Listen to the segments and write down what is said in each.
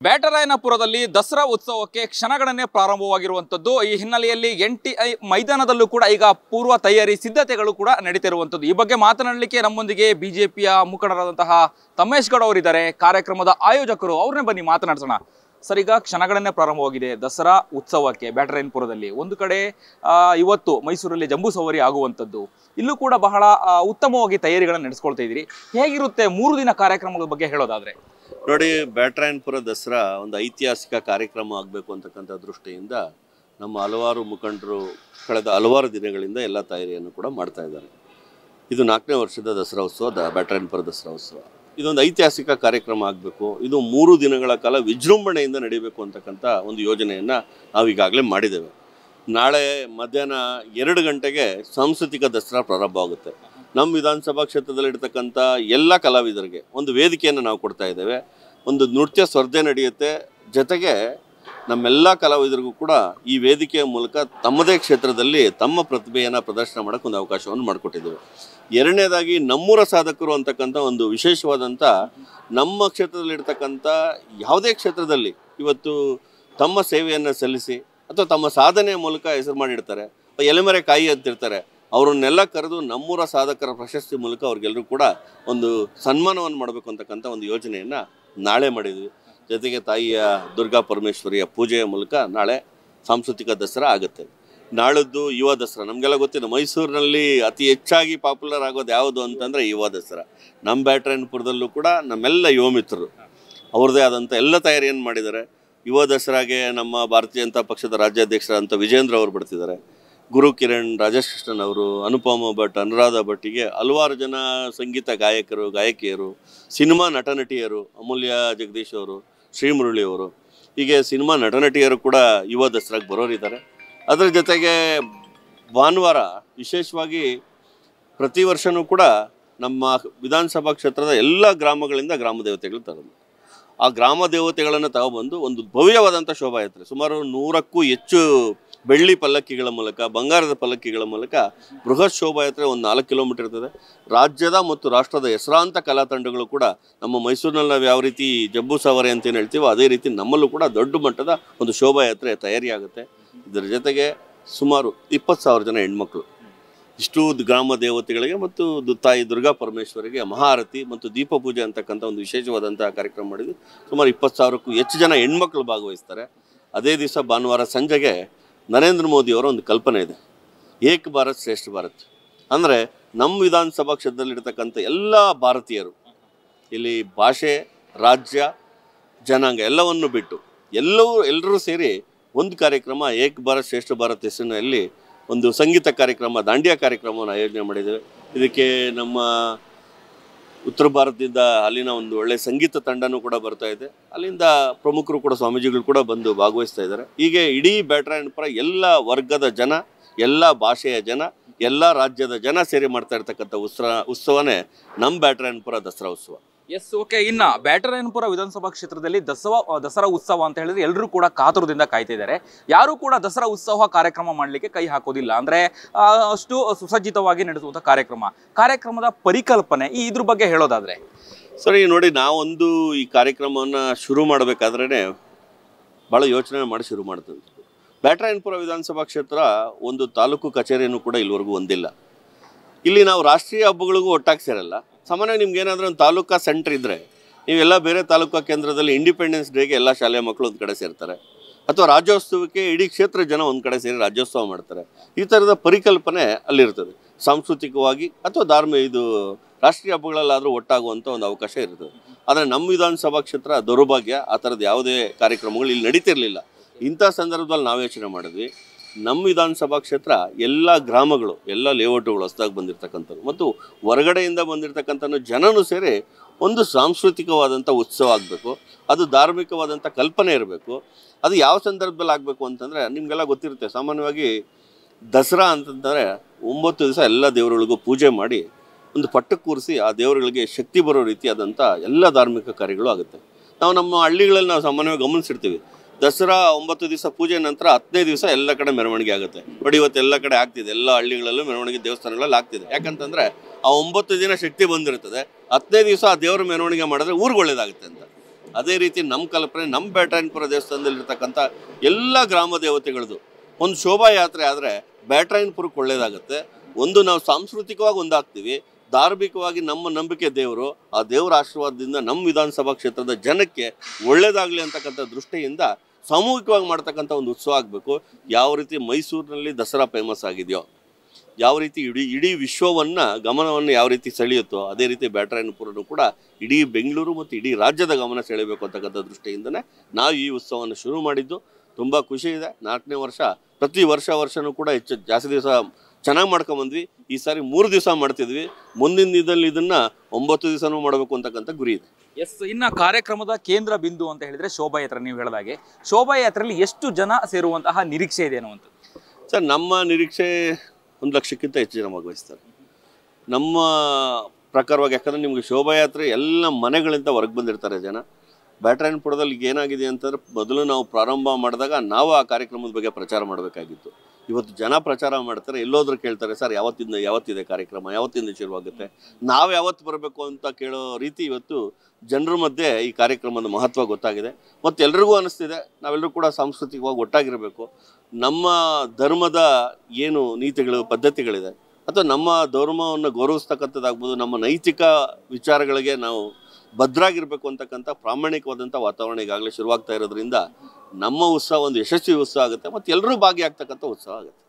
ಬ್ಯಾಟರಾಯನಪುರದಲ್ಲಿ ದಸರಾ ಉತ್ಸವಕ್ಕೆ ಕ್ಷಣಗಣನೆ ಪ್ರಾರಂಭವಾಗಿರುವಂತದ್ದು. ಈ ಹಿನ್ನೆಲೆಯಲ್ಲಿ NTI ಮೈದಾನದಲ್ಲೂ ಕೂಡ ಈಗ ಪೂರ್ವ ತಯಾರಿ ಸಿದ್ಧತೆಗಳು ಕೂಡ ನಡೀತಿರುವಂತದ್ದು. ಈ ಬಗ್ಗೆ ಮಾತನಾಡಲಿಕ್ಕೆ ನಮ್ಮೊಂದಿಗೆ ಬಿಜೆಪಿಯ ಮುಖಂಡರಾದಂತಹ ತಮ್ಮೇಶ್ ಗೌಡ ಅವರಿದ್ದಾರೆ, ಕಾರ್ಯಕ್ರಮದ ಆಯೋಜಕರು. ಅವ್ರನ್ನೇ ಬನ್ನಿ ಮಾತನಾಡ್ಸೋಣ. ಸರ್, ಈಗ ಕ್ಷಣಗಣನೆ ಪ್ರಾರಂಭವಾಗಿದೆ ದಸರಾ ಉತ್ಸವಕ್ಕೆ ಬ್ಯಾಟರಾಯನಪುರದಲ್ಲಿ. ಒಂದು ಕಡೆ ಇವತ್ತು ಮೈಸೂರಲ್ಲಿ ಜಂಬೂ ಸವಾರಿ ಆಗುವಂಥದ್ದು, ಇಲ್ಲೂ ಕೂಡ ಬಹಳ ಉತ್ತಮವಾಗಿ ತಯಾರಿಗಳನ್ನು ನಡೆಸ್ಕೊಳ್ತಾ ಇದ್ದೀರಿ. ಹೇಗಿರುತ್ತೆ 3 ದಿನ ಕಾರ್ಯಕ್ರಮಗಳ ಬಗ್ಗೆ ಹೇಳೋದಾದ್ರೆ? ನೋಡಿ, ಬ್ಯಾಟರಾಯನಪುರ ದಸರಾ ಒಂದು ಐತಿಹಾಸಿಕ ಕಾರ್ಯಕ್ರಮ ಆಗಬೇಕು ಅಂತಕ್ಕಂಥ ದೃಷ್ಟಿಯಿಂದ ನಮ್ಮ ಹಲವಾರು ಮುಖಂಡರು ಕಳೆದ ಹಲವಾರು ದಿನಗಳಿಂದ ಎಲ್ಲ ತಯಾರಿಯನ್ನು ಕೂಡ ಮಾಡ್ತಾ ಇದ್ದಾರೆ. ಇದು 4ನೇ ವರ್ಷದ ದಸರಾ ಉತ್ಸವ, ಬ್ಯಾಟರಾಯನಪುರ ದಸರಾ ಉತ್ಸವ. ಇದೊಂದು ಐತಿಹಾಸಿಕ ಕಾರ್ಯಕ್ರಮ ಆಗಬೇಕು. ಇದು 3 ದಿನಗಳ ಕಾಲ ವಿಜೃಂಭಣೆಯಿಂದ ನಡೀಬೇಕು ಅಂತಕ್ಕಂಥ ಒಂದು ಯೋಜನೆಯನ್ನು ನಾವು ಈಗಾಗಲೇ ಮಾಡಿದ್ದೇವೆ. ನಾಳೆ ಮಧ್ಯಾಹ್ನ 2 ಗಂಟೆಗೆ ಸಾಂಸ್ಕೃತಿಕ ದಸರಾ ಪ್ರಾರಂಭ ಆಗುತ್ತೆ. ನಮ್ಮ ವಿಧಾನಸಭಾ ಕ್ಷೇತ್ರದಲ್ಲಿರ್ತಕ್ಕಂಥ ಎಲ್ಲ ಕಲಾವಿದರಿಗೆ ಒಂದು ವೇದಿಕೆಯನ್ನು ನಾವು ಕೊಡ್ತಾ ಇದ್ದೇವೆ. ಒಂದು ನೃತ್ಯ ಸ್ಪರ್ಧೆ ನಡೆಯುತ್ತೆ. ಜೊತೆಗೆ ನಮ್ಮೆಲ್ಲ ಕಲಾವಿದರಿಗೂ ಕೂಡ ಈ ವೇದಿಕೆಯ ಮೂಲಕ ತಮ್ಮದೇ ಕ್ಷೇತ್ರದಲ್ಲಿ ತಮ್ಮ ಪ್ರತಿಭೆಯನ್ನು ಪ್ರದರ್ಶನ ಮಾಡೋಕ್ಕೆ ಒಂದು ಅವಕಾಶವನ್ನು ಮಾಡಿಕೊಟ್ಟಿದ್ದೇವೆ. ಎರಡನೇದಾಗಿ ನಮ್ಮೂರ ಸಾಧಕರು ಅಂತಕ್ಕಂಥ ಒಂದು ವಿಶೇಷವಾದಂಥ ನಮ್ಮ ಕ್ಷೇತ್ರದಲ್ಲಿರ್ತಕ್ಕಂಥ ಯಾವುದೇ ಕ್ಷೇತ್ರದಲ್ಲಿ ಇವತ್ತು ತಮ್ಮ ಸೇವೆಯನ್ನು ಸಲ್ಲಿಸಿ ಅಥವಾ ತಮ್ಮ ಸಾಧನೆಯ ಮೂಲಕ ಹೆಸರು ಮಾಡಿರ್ತಾರೆ, ಎಲೆಮರೆ ಕಾಯಿ ಅಂತಿರ್ತಾರೆ, ಅವರನ್ನೆಲ್ಲ ಕರೆದು ನಮ್ಮೂರ ಸಾಧಕರ ಪ್ರಶಸ್ತಿ ಮೂಲಕ ಅವ್ರಿಗೆಲ್ಲರೂ ಕೂಡ ಒಂದು ಸನ್ಮಾನವನ್ನು ಮಾಡಬೇಕು ಅಂತಕ್ಕಂಥ ಒಂದು ಯೋಜನೆಯನ್ನು ನಾಳೆ ಮಾಡಿದ್ವಿ. ಜೊತೆಗೆ ತಾಯಿಯ ದುರ್ಗಾ ಪರಮೇಶ್ವರಿಯ ಪೂಜೆಯ ಮೂಲಕ ನಾಳೆ ಸಾಂಸ್ಕೃತಿಕ ದಸರಾ ಆಗುತ್ತೆ. ನಾಳದ್ದು ಯುವ ದಸರಾ. ನಮಗೆಲ್ಲ ಗೊತ್ತಿದೆ, ಮೈಸೂರಿನಲ್ಲಿ ಅತಿ ಹೆಚ್ಚಾಗಿ ಪಾಪ್ಯುಲರ್ ಆಗೋದು ಯಾವುದು ಅಂತಂದರೆ ಯುವ ದಸರಾ. ನಮ್ಮ ಬ್ಯಾಟರಾಯನಪುರದಲ್ಲೂ ಕೂಡ ನಮ್ಮೆಲ್ಲ ಯುವ ಮಿತ್ರರು ಅವ್ರದ್ದೇ ಆದಂಥ ಎಲ್ಲ ತಯಾರಿಯನ್ನು ಮಾಡಿದ್ದಾರೆ. ಯುವ ದಸರಾಗೆ ನಮ್ಮ ಭಾರತೀಯ ಜನತಾ ಪಕ್ಷದ ರಾಜ್ಯಾಧ್ಯಕ್ಷರಾದಂಥ ವಿಜೇಂದ್ರ ಅವರು ಬರ್ತಿದ್ದಾರೆ. ಗುರು ಕಿರಣ್, ರಾಜೇಶ್ ಕೃಷ್ಣನ್ ಅವರು, ಅನುಪಮ ಭಟ್, ಅನುರಾಧ ಭಟ್ಟಿಗೆ ಹಲವಾರು ಜನ ಸಂಗೀತ ಗಾಯಕರು, ಗಾಯಕಿಯರು, ಸಿನಿಮಾ ನಟ ನಟಿಯರು, ಅಮೂಲ್ಯ ಜಗದೀಶ್ ಅವರು, ಶ್ರೀಮುರಳಿ ಅವರು, ಹೀಗೆ ಸಿನಿಮಾ ನಟ ನಟಿಯರು ಕೂಡ ಯುವ ದಸರಾಗೆ ಬರೋರಿದ್ದಾರೆ. ಅದರ ಜೊತೆಗೆ ಭಾನುವಾರ ವಿಶೇಷವಾಗಿ ಪ್ರತಿ ವರ್ಷವೂ ಕೂಡ ನಮ್ಮ ವಿಧಾನಸಭಾ ಕ್ಷೇತ್ರದ ಎಲ್ಲ ಗ್ರಾಮಗಳಿಂದ ಗ್ರಾಮ ದೇವತೆಗಳು ತಗೊಂಡು ಆ ಗ್ರಾಮ ದೇವತೆಗಳನ್ನು ತಗೊಬಂದು ಒಂದು ಭವ್ಯವಾದಂಥ ಶೋಭಾಯಾತ್ರೆ, ಸುಮಾರು 100ಕ್ಕೂ ಹೆಚ್ಚು ಬೆಳ್ಳಿ ಪಲ್ಲಕ್ಕಿಗಳ ಮೂಲಕ, ಬಂಗಾರದ ಪಲ್ಲಕ್ಕಿಗಳ ಮೂಲಕ ಬೃಹತ್ ಶೋಭಾಯಾತ್ರೆ ಒಂದು 4 ಕಿಲೋಮೀಟರ್ ಇರ್ತದೆ. ರಾಜ್ಯದ ಮತ್ತು ರಾಷ್ಟ್ರದ ಹೆಸರಾಂತ ಕಲಾ ತಂಡಗಳು ಕೂಡ ನಮ್ಮ ಮೈಸೂರಿನಲ್ಲಿ ನಾವು ಯಾವ ರೀತಿ ಜಂಬೂ ಸವಾರಿ ಅಂತ ಏನು ಹೇಳ್ತೀವೋ ಅದೇ ರೀತಿ ನಮ್ಮಲ್ಲೂ ಕೂಡ ದೊಡ್ಡ ಮಟ್ಟದ ಒಂದು ಶೋಭಾಯಾತ್ರೆ ತಯಾರಿಯಾಗುತ್ತೆ. ಇದರ ಜೊತೆಗೆ ಸುಮಾರು 20,000 ಜನ ಹೆಣ್ಮಕ್ಳು ಇಷ್ಟು ಗ್ರಾಮ ದೇವತೆಗಳಿಗೆ ಮತ್ತು ತಾಯಿ ದುರ್ಗಾ ಪರಮೇಶ್ವರಿಗೆ ಮಹಾರತಿ ಮತ್ತು ದೀಪ ಪೂಜೆ ಅಂತಕ್ಕಂಥ ಒಂದು ವಿಶೇಷವಾದಂಥ ಕಾರ್ಯಕ್ರಮ ಮಾಡಿದ್ವಿ. ಸುಮಾರು 20,000ಕ್ಕೂ ಹೆಚ್ಚು ಜನ ಹೆಣ್ಮಕ್ಳು ಭಾಗವಹಿಸ್ತಾರೆ. ಅದೇ ದಿವಸ ಭಾನುವಾರ ಸಂಜೆಗೆ ನರೇಂದ್ರ ಮೋದಿಯವರ ಒಂದು ಕಲ್ಪನೆ ಇದೆ, ಏಕ್ ಭಾರತ್ ಶ್ರೇಷ್ಠ ಭಾರತ್. ಅಂದರೆ ನಮ್ಮ ವಿಧಾನಸಭಾ ಕ್ಷೇತ್ರದಲ್ಲಿರ್ತಕ್ಕಂಥ ಎಲ್ಲ ಭಾರತೀಯರು, ಇಲ್ಲಿ ಭಾಷೆ, ರಾಜ್ಯ, ಜನಾಂಗ ಎಲ್ಲವನ್ನು ಬಿಟ್ಟು ಎಲ್ಲರೂ ಸೇರಿ ಒಂದು ಕಾರ್ಯಕ್ರಮ ಏಕ್ ಭಾರತ್ ಶ್ರೇಷ್ಠ ಭಾರತ್ ಹೆಸರಿನಲ್ಲಿ ಒಂದು ಸಂಗೀತ ಕಾರ್ಯಕ್ರಮ, ದಾಂಡಿಯಾ ಕಾರ್ಯಕ್ರಮವನ್ನು ಆಯೋಜನೆ ಮಾಡಿದ್ದೇವೆ. ಇದಕ್ಕೆ ನಮ್ಮ ಉತ್ತರ ಭಾರತದಿಂದ ಅಲ್ಲಿನ ಒಂದು ಒಳ್ಳೆಯ ಸಂಗೀತ ತಂಡನೂ ಕೂಡ ಬರ್ತಾ ಇದೆ. ಅಲ್ಲಿಂದ ಪ್ರಮುಖರು ಕೂಡ, ಸ್ವಾಮೀಜಿಗಳು ಕೂಡ ಬಂದು ಭಾಗವಹಿಸ್ತಾ ಇದ್ದಾರೆ. ಹೀಗೆ ಇಡೀ ಬ್ಯಾಟರಾಯನಪುರ ಎಲ್ಲ ವರ್ಗದ ಜನ, ಎಲ್ಲ ಭಾಷೆಯ ಜನ, ಎಲ್ಲ ರಾಜ್ಯದ ಜನ ಸೇರಿ ಮಾಡ್ತಾ ಇರ್ತಕ್ಕಂಥ ಉತ್ಸವನೇ ನಮ್ಮ ಬ್ಯಾಟರಾಯನಪುರ ದಸರಾ ಉತ್ಸವ. Yes, okay. ಇನ್ನ ಬ್ಯಾಟರಾಯನಪುರ ವಿಧಾನಸಭಾ ಕ್ಷೇತ್ರದಲ್ಲಿ ದಸರಾ ಉತ್ಸವ ಅಂತ ಹೇಳಿದ್ರೆ ಎಲ್ಲರೂ ಕೂಡ ಕಾತುರದಿಂದ ಕಾಯ್ತಿದ್ದಾರೆ. ಯಾರು ಕೂಡ ದಸರಾ ಉತ್ಸವ ಕಾರ್ಯಕ್ರಮ ಮಾಡಲಿಕ್ಕೆ ಕೈ ಹಾಕೋದಿಲ್ಲ. ಅಂದ್ರೆ ಅಷ್ಟು ಸುಸಜ್ಜಿತವಾಗಿ ನಡೆಸುವಂಥ ಕಾರ್ಯಕ್ರಮದ ಪರಿಕಲ್ಪನೆ ಇದ್ರ ಬಗ್ಗೆ ಹೇಳೋದಾದ್ರೆ? ಸರಿ, ನೋಡಿ, ನಾವೊಂದು ಈ ಕಾರ್ಯಕ್ರಮವನ್ನು ಶುರು ಮಾಡಬೇಕಾದ್ರೇ ಭಾಳ ಯೋಚನೆ ಮಾಡಿ ಶುರು ಮಾಡ್ತೀವಿ. ಬ್ಯಾಟರಾಯನಪುರ ವಿಧಾನಸಭಾ ಕ್ಷೇತ್ರ ಒಂದು ತಾಲೂಕು ಕಚೇರಿಯನ್ನು ಕೂಡ ಇಲ್ಲಿವರೆಗೂ ಹೊಂದಿಲ್ಲ. ಇಲ್ಲಿ ನಾವು ರಾಷ್ಟ್ರೀಯ ಹಬ್ಬಗಳಿಗೂ ಒಟ್ಟಾಗಿ ಸೇರಲ್ಲ. ಸಾಮಾನ್ಯವಾಗಿ ನಿಮ್ಗೆ ಏನಾದರೂ ಒಂದು ತಾಲೂಕಾ ಸೆಂಟ್ರ್ ಇದ್ದರೆ ನೀವೆಲ್ಲ ಬೇರೆ ತಾಲೂಕಾ ಕೇಂದ್ರದಲ್ಲಿ ಇಂಡಿಪೆಂಡೆನ್ಸ್ ಡೇಗೆ ಎಲ್ಲ ಶಾಲೆಯ ಮಕ್ಕಳು ಒಂದು ಕಡೆ ಸೇರ್ತಾರೆ, ಅಥವಾ ರಾಜ್ಯೋತ್ಸವಕ್ಕೆ ಇಡೀ ಕ್ಷೇತ್ರ ಜನ ಒಂದು ಕಡೆ ಸೇರಿ ರಾಜ್ಯೋತ್ಸವ ಮಾಡ್ತಾರೆ. ಈ ಥರದ ಪರಿಕಲ್ಪನೆ ಅಲ್ಲಿರ್ತದೆ. ಸಾಂಸ್ಕೃತಿಕವಾಗಿ ಅಥವಾ ರಾಷ್ಟ್ರೀಯ ಹಬ್ಬಗಳಲ್ಲಾದರೂ ಒಟ್ಟಾಗುವಂಥ ಒಂದು ಅವಕಾಶ ಇರ್ತದೆ. ಆದರೆ ನಮ್ಮ ವಿಧಾನಸಭಾ ಕ್ಷೇತ್ರ ದೌರ್ಭಾಗ್ಯ, ಆ ಥರದ್ದು ಯಾವುದೇ ಕಾರ್ಯಕ್ರಮಗಳು ಇಲ್ಲಿ ನಡೀತಿರಲಿಲ್ಲ. ಇಂಥ ಸಂದರ್ಭದಲ್ಲಿ ನಾವು ಯೋಚನೆ ಮಾಡಿದ್ವಿ, ನಮ್ಮ ವಿಧಾನಸಭಾ ಕ್ಷೇತ್ರ ಎಲ್ಲ ಗ್ರಾಮಗಳು, ಎಲ್ಲ ಲೇಔಟುಗಳು ಹೊಸದಾಗಿ ಬಂದಿರತಕ್ಕಂಥದ್ದು ಮತ್ತು ಹೊರಗಡೆಯಿಂದ ಬಂದಿರತಕ್ಕಂಥ ಜನನೂ ಸೇರಿ ಒಂದು ಸಾಂಸ್ಕೃತಿಕವಾದಂಥ ಉತ್ಸವ ಆಗಬೇಕು. ಅದು ಧಾರ್ಮಿಕವಾದಂಥ ಕಲ್ಪನೆ ಇರಬೇಕು. ಅದು ಯಾವ ಸಂದರ್ಭದಲ್ಲಿ ಆಗಬೇಕು ಅಂತಂದರೆ, ನಿಮಗೆಲ್ಲ ಗೊತ್ತಿರುತ್ತೆ, ಸಾಮಾನ್ಯವಾಗಿ ದಸರಾ ಅಂತಂದರೆ 9 ದಿವಸ ಎಲ್ಲ ದೇವರುಗಳಿಗೂ ಪೂಜೆ ಮಾಡಿ ಒಂದು ಪಟ್ಟಕ್ಕೆ ಕೂರಿಸಿ ಆ ದೇವರುಗಳಿಗೆ ಶಕ್ತಿ ಬರೋ ರೀತಿಯಾದಂಥ ಎಲ್ಲ ಧಾರ್ಮಿಕ ಕಾರ್ಯಗಳು ಆಗುತ್ತೆ. ನಮ್ಮ ಹಳ್ಳಿಗಳಲ್ಲಿ ನಾವು ಸಾಮಾನ್ಯವಾಗಿ ಗಮನಿಸಿರ್ತೀವಿ, ದಸರಾ 9 ದಿವಸ ಪೂಜೆ ನಂತರ 10ನೇ ದಿವಸ ಎಲ್ಲ ಕಡೆ ಮೆರವಣಿಗೆ ಆಗುತ್ತೆ. ನೋಡಿ, ಇವತ್ತು ಎಲ್ಲ ಕಡೆ ಆಗ್ತಿದೆ, ಎಲ್ಲ ಹಳ್ಳಿಗಳಲ್ಲೂ ಮೆರವಣಿಗೆ ದೇವಸ್ಥಾನಗಳಲ್ಲಿ ಆಗ್ತಿದೆ. ಯಾಕಂತಂದರೆ ಆ 9 ದಿನ ಶಕ್ತಿ ಬಂದಿರ್ತದೆ. 10ನೇ ದಿವಸ ಆ ದೇವರ ಮೆರವಣಿಗೆ ಮಾಡಿದ್ರೆ ಊರಿಗೆ ಒಳ್ಳೇದಾಗುತ್ತೆ ಅಂತ. ಅದೇ ರೀತಿ ನಮ್ಮ ಕಲ್ಪನೆ ನಮ್ಮ ಬ್ಯಾಟರಾಯನಪುರ ದೇವಸ್ಥಾನದಲ್ಲಿರ್ತಕ್ಕಂಥ ಎಲ್ಲ ಗ್ರಾಮ ದೇವತೆಗಳದ್ದು ಒಂದು ಶೋಭಾಯಾತ್ರೆ ಆದರೆ ಬ್ಯಾಟರಾಯನಪುರಕ್ಕೆ ಒಳ್ಳೆಯದಾಗುತ್ತೆ. ಒಂದು ನಾವು ಸಾಂಸ್ಕೃತಿಕವಾಗಿ ಒಂದಾಗ್ತೀವಿ, ಧಾರ್ಮಿಕವಾಗಿ ನಮ್ಮ ನಂಬಿಕೆ ದೇವರು, ಆ ದೇವರ ಆಶೀರ್ವಾದದಿಂದ ನಮ್ಮ ವಿಧಾನಸಭಾ ಕ್ಷೇತ್ರದ ಜನಕ್ಕೆ ಒಳ್ಳೆಯದಾಗಲಿ ಅಂತಕ್ಕಂಥ ದೃಷ್ಟಿಯಿಂದ ಸಾಮೂಹಿಕವಾಗಿ ಮಾಡ್ತಕ್ಕಂಥ ಒಂದು ಉತ್ಸವ ಆಗಬೇಕು. ಯಾವ ರೀತಿ ಮೈಸೂರಿನಲ್ಲಿ ದಸರಾ ಫೇಮಸ್ ಆಗಿದೆಯೋ, ಯಾವ ರೀತಿ ಇಡೀ ವಿಶ್ವವನ್ನು ಗಮನವನ್ನು ಯಾವ ರೀತಿ ಸೆಳೆಯುತ್ತೋ, ಅದೇ ರೀತಿ ಬ್ಯಾಟರಾಯನಪುರನೂ ಕೂಡ ಇಡೀ ಬೆಂಗಳೂರು ಮತ್ತು ಇಡೀ ರಾಜ್ಯದ ಗಮನ ಸೆಳೆಯಬೇಕು ಅಂತಕ್ಕಂಥ ದೃಷ್ಟಿಯಿಂದನೇ ನಾವು ಈ ಉತ್ಸವವನ್ನು ಶುರು ಮಾಡಿದ್ದು. ತುಂಬ ಖುಷಿ ಇದೆ. 4ನೇ ವರ್ಷ, ಪ್ರತಿ ವರ್ಷವೂ ಕೂಡ ಜಾಸ್ತಿ ದಿವಸ ಚೆನ್ನಾಗಿ ಮಾಡ್ಕೊಂಬಂದ್ವಿ. ಈ ಸಾರಿ 3 ದಿವಸ ಮಾಡ್ತಿದ್ವಿ. ಮುಂದಿನ ದಿನದಲ್ಲಿ ಇದನ್ನು 9 ದಿವಸನೂ ಮಾಡಬೇಕು ಅಂತಕ್ಕಂಥ ಗುರಿ ಇದೆ. ಎಸ್, ಇನ್ನು ಕಾರ್ಯಕ್ರಮದ ಕೇಂದ್ರ ಬಿಂದು ಅಂತ ಹೇಳಿದ್ರೆ ಶೋಭಾಯಾತ್ರೆ. ನೀವು ಹೇಳಿದಾಗೆ ಶೋಭಾಯಾತ್ರೆಯಲ್ಲಿ ಎಷ್ಟು ಜನ ಸೇರುವಂತಹ ನಿರೀಕ್ಷೆ ಇದೆ ಅನ್ನುವಂಥದ್ದು? ಸರ್, ನಮ್ಮ ನಿರೀಕ್ಷೆ 1 ಲಕ್ಷಕ್ಕಿಂತ ಹೆಚ್ಚು ಜನ ಭಾಗವಹಿಸ್ತಾರೆ ನಮ್ಮ ಪ್ರಕಾರವಾಗಿ. ಯಾಕಂದರೆ ನಿಮಗೆ ಶೋಭಾಯಾತ್ರೆ ಎಲ್ಲ ಮನೆಗಳಿಂದ ಹೊರಗೆ ಬಂದಿರ್ತಾರೆ ಜನ. ಬ್ಯಾಟರಾಯನಪುರದಲ್ಲಿ ಏನಾಗಿದೆ ಅಂತಂದರೆ, ಮೊದಲು ನಾವು ಪ್ರಾರಂಭ ಮಾಡಿದಾಗ ನಾವು ಆ ಕಾರ್ಯಕ್ರಮದ ಬಗ್ಗೆ ಪ್ರಚಾರ ಮಾಡಬೇಕಾಗಿತ್ತು. ಇವತ್ತು ಜನ ಪ್ರಚಾರ ಮಾಡ್ತಾರೆ, ಎಲ್ಲೋದ್ರೂ ಕೇಳ್ತಾರೆ, ಸರ್ ಯಾವತ್ತಿದೆ ಕಾರ್ಯಕ್ರಮ, ಯಾವತ್ತಿಂದ ಶುರುವಾಗುತ್ತೆ, ನಾವು ಯಾವತ್ತು ಬರಬೇಕು ಅಂತ ಕೇಳೋ ರೀತಿ ಇವತ್ತು ಜನರ ಮಧ್ಯೆ ಈ ಕಾರ್ಯಕ್ರಮದ ಮಹತ್ವ ಗೊತ್ತಾಗಿದೆ. ಮತ್ತು ಎಲ್ರಿಗೂ ಅನ್ನಿಸ್ತಿದೆ ನಾವೆಲ್ಲರೂ ಕೂಡ ಸಾಂಸ್ಕೃತಿಕವಾಗಿ ಒಟ್ಟಾಗಿರಬೇಕು. ನಮ್ಮ ಧರ್ಮದ ಏನು ನೀತಿಗಳು ಪದ್ಧತಿಗಳಿದೆ ಅಥವಾ ನಮ್ಮ ಧರ್ಮವನ್ನು ಗೌರವಿಸ್ತಕ್ಕಂಥದ್ದಾಗ್ಬೋದು, ನಮ್ಮ ನೈತಿಕ ವಿಚಾರಗಳಿಗೆ ನಾವು ಭದ್ರಾಗಿರಬೇಕು ಅಂತಕ್ಕಂಥ ಪ್ರಾಮಾಣಿಕವಾದಂಥ ವಾತಾವರಣ ಈಗಾಗಲೇ ಶುರುವಾಗ್ತಾ ಇರೋದ್ರಿಂದ ನಮ್ಮ ಉತ್ಸವ ಒಂದು ಯಶಸ್ವಿ ಉತ್ಸವ ಆಗುತ್ತೆ ಮತ್ತು ಎಲ್ಲರೂ ಭಾಗಿಯಾಗ್ತಕ್ಕಂಥ ಉತ್ಸವ ಆಗುತ್ತೆ.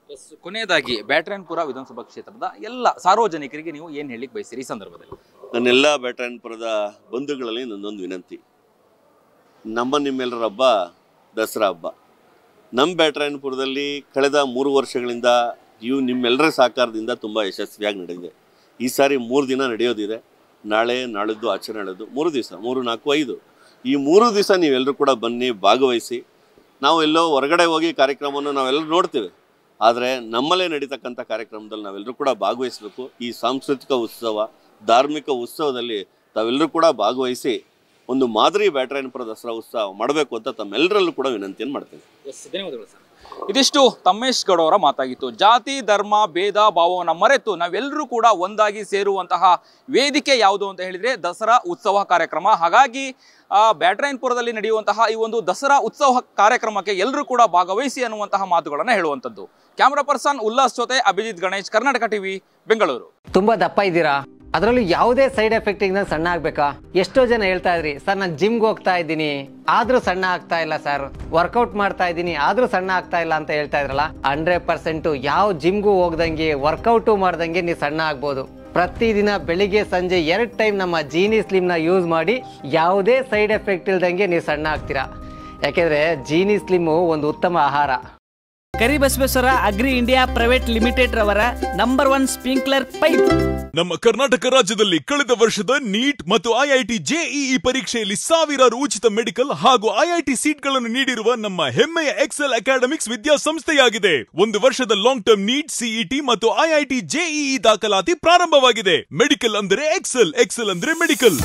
ಕೊನೆಯದಾಗಿ ಬ್ಯಾಟರಾಯನಪುರ ವಿಧಾನಸಭಾ ಕ್ಷೇತ್ರದ ಎಲ್ಲ ಸಾರ್ವಜನಿಕರಿಗೆ ನೀವು ಏನು ಹೇಳಲಿಕ್ಕೆ ಬಯಸ್ತೀರಿ ಈ ಸಂದರ್ಭದಲ್ಲಿ? ನನ್ನೆಲ್ಲ ಬ್ಯಾಟರಾಯನಪುರದ ಬಂಧುಗಳಲ್ಲಿ ನನ್ನೊಂದು ವಿನಂತಿ, ನಿಮ್ಮೆಲ್ಲರ ಹಬ್ಬ ದಸರಾ ಹಬ್ಬ. ನಮ್ಮ ಬ್ಯಾಟರಾಯನಪುರದಲ್ಲಿ ಕಳೆದ 3 ವರ್ಷಗಳಿಂದ ನಿಮ್ಮೆಲ್ಲರ ಸಹಕಾರದಿಂದ ತುಂಬ ಯಶಸ್ವಿಯಾಗಿ ನಡೆದಿದೆ. ಈ ಸಾರಿ 3 ದಿನ ನಡೆಯೋದಿದೆ. ನಾಳೆ, ನಾಳಿದ್ದು, ಆಚೆ ನಾಳಿದ್ದು 3 ದಿವಸ, 3, 4, 5 ಈ 3 ದಿವಸ ನೀವೆಲ್ಲರೂ ಕೂಡ ಬನ್ನಿ, ಭಾಗವಹಿಸಿ. ನಾವು ಎಲ್ಲೋ ಹೊರಗಡೆ ಹೋಗಿ ಕಾರ್ಯಕ್ರಮವನ್ನು ನಾವೆಲ್ಲರೂ ನೋಡ್ತೇವೆ, ಆದರೆ ನಮ್ಮಲ್ಲೇ ನಡೀತಕ್ಕಂಥ ಕಾರ್ಯಕ್ರಮದಲ್ಲಿ ನಾವೆಲ್ಲರೂ ಕೂಡ ಭಾಗವಹಿಸಬೇಕು. ಈ ಸಾಂಸ್ಕೃತಿಕ ಉತ್ಸವ, ಧಾರ್ಮಿಕ ಉತ್ಸವದಲ್ಲಿ ತಾವೆಲ್ಲರೂ ಕೂಡ ಭಾಗವಹಿಸಿ ಒಂದು ಮಾದರಿ ಬ್ಯಾಟರಾಯನಪುರ ದಸರಾ ಉತ್ಸವ ಮಾಡಬೇಕು ಅಂತ ತಮ್ಮೆಲ್ಲರಲ್ಲೂ ಕೂಡ ವಿನಂತಿಯನ್ನು ಮಾಡ್ತೇವೆ. ಧನ್ಯವಾದಗಳು ಸರ್. ಇದಿಷ್ಟು ತಮ್ಮೇಶ್ ಗೌಡ ಅವರ ಮಾತಾಗಿತ್ತು. ಜಾತಿ ಧರ್ಮ ಭೇದ ಭಾವವನ್ನು ಮರೆತು ನಾವೆಲ್ಲರೂ ಕೂಡ ಒಂದಾಗಿ ಸೇರುವಂತಹ ವೇದಿಕೆ ಯಾವುದು ಅಂತ ಹೇಳಿದ್ರೆ ದಸರಾ ಉತ್ಸವ ಕಾರ್ಯಕ್ರಮ. ಹಾಗಾಗಿ ಬ್ಯಾಟರಾಯನಪುರದಲ್ಲಿ ನಡೆಯುವಂತಹ ಈ ಒಂದು ದಸರಾ ಉತ್ಸವ ಕಾರ್ಯಕ್ರಮಕ್ಕೆ ಎಲ್ಲರೂ ಕೂಡ ಭಾಗವಹಿಸಿ ಅನ್ನುವಂತಹ ಮಾತುಗಳನ್ನು ಹೇಳುವಂಥದ್ದು. ಕ್ಯಾಮರಾ ಪರ್ಸನ್ ಉಲ್ಲಾಸ್ ಜೊತೆ ಅಭಿಜಿತ್ ಗಣೇಶ್, ಕರ್ನಾಟಕ ಟಿವಿ, ಬೆಂಗಳೂರು. ತುಂಬಾ ದಪ್ಪ ಇದ್ದೀರಾ? ಅದರಲ್ಲೂ ಯಾವುದೇ ಸೈಡ್ ಎಫೆಕ್ಟ್ ಇಂದ ಸಣ್ಣ ಆಗ್ಬೇಕಾ? ಎಷ್ಟೋ ಜನ ಹೇಳ್ತಾ ಇದ್ರಿ, ಸರ್ ನಾನು ಜಿಮ್ಗೆ ಹೋಗ್ತಾ ಇದ್ದೀನಿ ಆದ್ರೂ ಸಣ್ಣ ಆಗ್ತಾ ಇಲ್ಲ ಸರ್, ವರ್ಕೌಟ್ ಮಾಡ್ತಾ ಇದ್ದೀನಿ ಆದ್ರೂ ಸಣ್ಣ ಆಗ್ತಾ ಇಲ್ಲ ಅಂತ ಹೇಳ್ತಾ ಇದ್ರಲ್ಲ. 100% ಯಾವ ಜಿಮ್ಗೂ ಹೋಗ್ದಂಗೆ ವರ್ಕೌಟು ಮಾಡ್ದಂಗೆ ನೀವು ಸಣ್ಣ ಆಗ್ಬೋದು. ಪ್ರತಿದಿನ ಬೆಳಿಗ್ಗೆ ಸಂಜೆ 2 ಟೈಮ್ ನಮ್ಮ ಜೀನಿ ಸ್ಲಿಮ್ ನ ಯೂಸ್ ಮಾಡಿ ಯಾವುದೇ ಸೈಡ್ ಎಫೆಕ್ಟ್ ಇಲ್ದಂಗೆ ನೀವು ಸಣ್ಣ ಆಗ್ತೀರಾ. ಯಾಕೆಂದ್ರೆ ಜೀನಿ ಸ್ಲಿಮ್ ಒಂದು ಉತ್ತಮ ಆಹಾರ. Karibasaveshwara agri India private limited ರವರ ನಂಬರ್ 1 ಸ್ಪ್ರಿಂಕ್ಲರ್ ಪೈಪ್. ನಮ್ಮ ಕರ್ನಾಟಕ ರಾಜ್ಯದಲ್ಲಿ ಕಳೆದ ವರ್ಷದ ನೀಟ್ ಮತ್ತು ಐಐಟಿ ಜೆಇಇ ಪರೀಕ್ಷೆಯಲ್ಲಿ ಸಾವಿರಾರು ಉಚಿತ ಮೆಡಿಕಲ್ ಹಾಗೂ ಐಐಟಿ ಸೀಟ್ಗಳನ್ನು ನೀಡಿರುವ ನಮ್ಮ ಹೆಮ್ಮೆಯ ಎಕ್ಸೆಲ್ ಅಕಾಡೆಮಿಕ್ಸ್ ವಿದ್ಯಾಸಂಸ್ಥೆಯಾಗಿದೆ. 1 ವರ್ಷದ ಲಾಂಗ್ ಟರ್ಮ್ ನೀಟ್, ಸಿಇಟಿ ಮತ್ತು ಐಐಟಿ ಜೆಇಇ ದಾಖಲಾತಿ ಪ್ರಾರಂಭವಾಗಿದೆ. ಮೆಡಿಕಲ್ ಅಂದರೆ ಎಕ್ಸೆಲ್, ಎಕ್ಸೆಲ್ ಅಂದರೆ ಮೆಡಿಕಲ್.